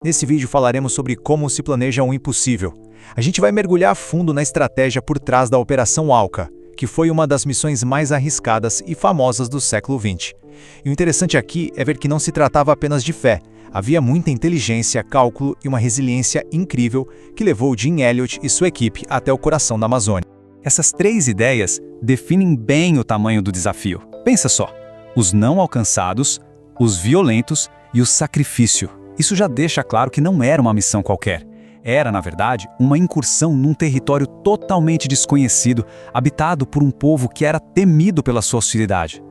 Nesse vídeo falaremos sobre como se planeja um impossível. A gente vai mergulhar a fundo na estratégia por trás da Operação Alca, que foi uma das missões mais arriscadas e famosas do século XX. E o interessante aqui é ver que não se tratava apenas de fé. Havia muita inteligência, cálculo e uma resiliência incrível que levou Jim Elliot e sua equipe até o coração da Amazônia. Essas três ideias definem bem o tamanho do desafio. Pensa só, os não alcançados, os violentos e o sacrifício. Isso já deixa claro que não era uma missão qualquer. Era, na verdade, uma incursão num território totalmente desconhecido, habitado por um povo que era temido pela sua hostilidade.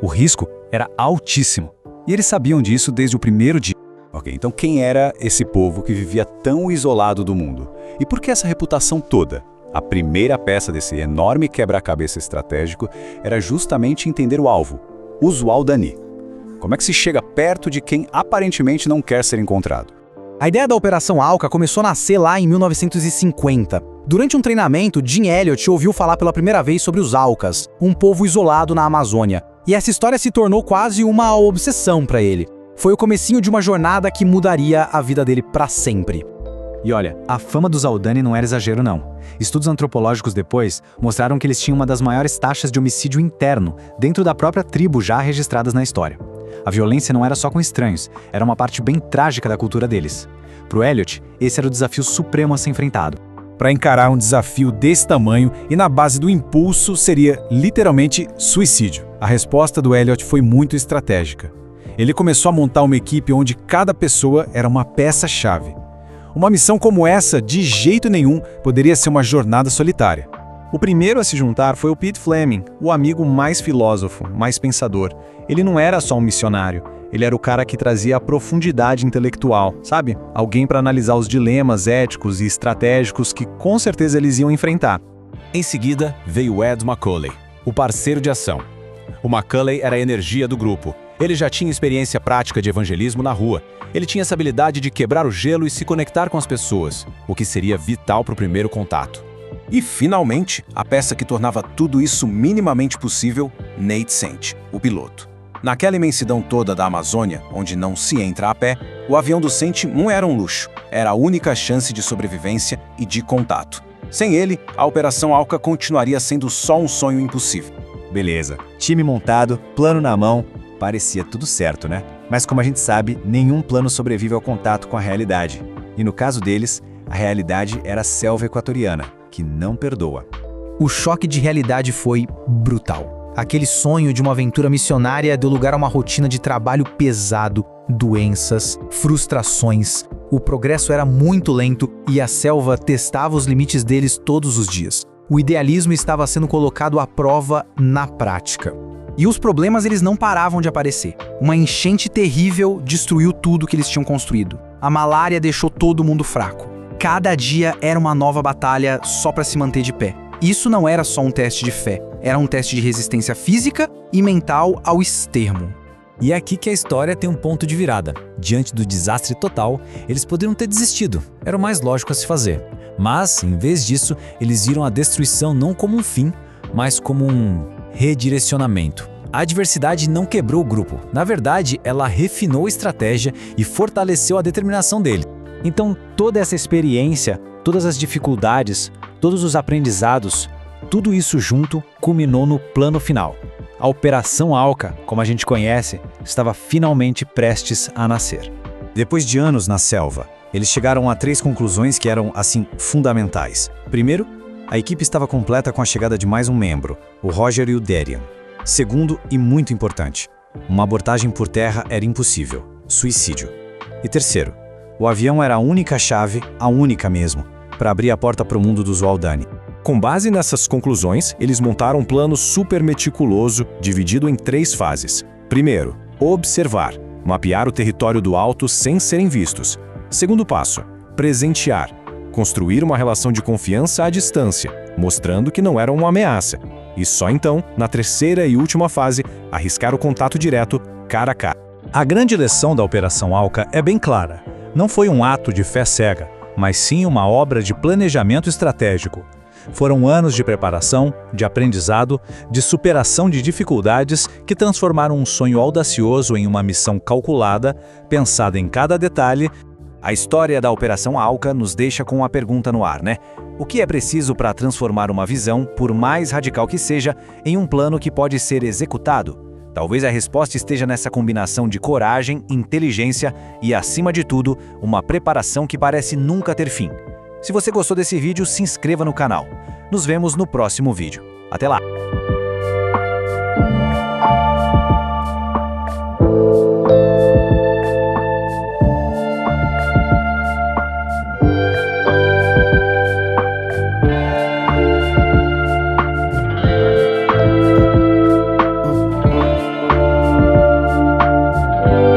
O risco era altíssimo, e eles sabiam disso desde o primeiro dia. Ok, então quem era esse povo que vivia tão isolado do mundo? E por que essa reputação toda? A primeira peça desse enorme quebra-cabeça estratégico era justamente entender o alvo, os Waodani. Como é que se chega perto de quem aparentemente não quer ser encontrado? A ideia da Operação Alca começou a nascer lá em 1950. Durante um treinamento, Jim Elliot ouviu falar pela primeira vez sobre os Aucas, um povo isolado na Amazônia. E essa história se tornou quase uma obsessão para ele. Foi o comecinho de uma jornada que mudaria a vida dele para sempre. E olha, a fama dos Waodani não era exagero não. Estudos antropológicos depois mostraram que eles tinham uma das maiores taxas de homicídio interno dentro da própria tribo já registradas na história. A violência não era só com estranhos, era uma parte bem trágica da cultura deles. Pro Elliot, esse era o desafio supremo a ser enfrentado. Para encarar um desafio desse tamanho e na base do impulso seria literalmente suicídio. A resposta do Elliot foi muito estratégica. Ele começou a montar uma equipe onde cada pessoa era uma peça-chave. Uma missão como essa, de jeito nenhum, poderia ser uma jornada solitária. O primeiro a se juntar foi o Pete Fleming, o amigo mais filósofo, mais pensador. Ele não era só um missionário, ele era o cara que trazia a profundidade intelectual, sabe? Alguém para analisar os dilemas éticos e estratégicos que com certeza eles iam enfrentar. Em seguida, veio Ed Macaulay, o parceiro de ação. O Macaulay era a energia do grupo. Ele já tinha experiência prática de evangelismo na rua. Ele tinha essa habilidade de quebrar o gelo e se conectar com as pessoas, o que seria vital para o primeiro contato. E, finalmente, a peça que tornava tudo isso minimamente possível, Nate Saint, o piloto. Naquela imensidão toda da Amazônia, onde não se entra a pé, o avião do Saint não era um luxo, era a única chance de sobrevivência e de contato. Sem ele, a Operação Alca continuaria sendo só um sonho impossível. Beleza, time montado, plano na mão, parecia tudo certo, né? Mas como a gente sabe, nenhum plano sobrevive ao contato com a realidade. E no caso deles, a realidade era a selva equatoriana, que não perdoa. O choque de realidade foi brutal. Aquele sonho de uma aventura missionária deu lugar a uma rotina de trabalho pesado, doenças, frustrações. O progresso era muito lento e a selva testava os limites deles todos os dias. O idealismo estava sendo colocado à prova na prática. E os problemas eles não paravam de aparecer. Uma enchente terrível destruiu tudo que eles tinham construído. A malária deixou todo mundo fraco. Cada dia era uma nova batalha só para se manter de pé. Isso não era só um teste de fé, era um teste de resistência física e mental ao extremo. E é aqui que a história tem um ponto de virada. Diante do desastre total, eles poderiam ter desistido, era o mais lógico a se fazer. Mas, em vez disso, eles viram a destruição não como um fim, mas como um redirecionamento. A adversidade não quebrou o grupo, na verdade, ela refinou a estratégia e fortaleceu a determinação dele. Então, toda essa experiência, todas as dificuldades, todos os aprendizados, tudo isso junto culminou no plano final. A Operação Alca, como a gente conhece, estava finalmente prestes a nascer. Depois de anos na selva, eles chegaram a 3 conclusões que eram, assim, fundamentais. Primeiro, a equipe estava completa com a chegada de mais um membro, o Roger e o Darian. Segundo, e muito importante, uma abordagem por terra era impossível, suicídio. E terceiro, o avião era a única chave, a única mesmo, para abrir a porta para o mundo dos Waodani. Com base nessas conclusões, eles montaram um plano super meticuloso, dividido em 3 fases. Primeiro, observar, mapear o território do alto sem serem vistos. Segundo passo, presentear, construir uma relação de confiança à distância, mostrando que não eram uma ameaça. E só então, na terceira e última fase, arriscar o contato direto, cara a cara. A grande lição da Operação Alca é bem clara. Não foi um ato de fé cega, mas sim uma obra de planejamento estratégico. Foram anos de preparação, de aprendizado, de superação de dificuldades que transformaram um sonho audacioso em uma missão calculada, pensada em cada detalhe A história da Operação Alca nos deixa com uma pergunta no ar, né? O que é preciso para transformar uma visão, por mais radical que seja, em um plano que pode ser executado? Talvez a resposta esteja nessa combinação de coragem, inteligência e, acima de tudo, uma preparação que parece nunca ter fim. Se você gostou desse vídeo, se inscreva no canal. Nos vemos no próximo vídeo. Até lá!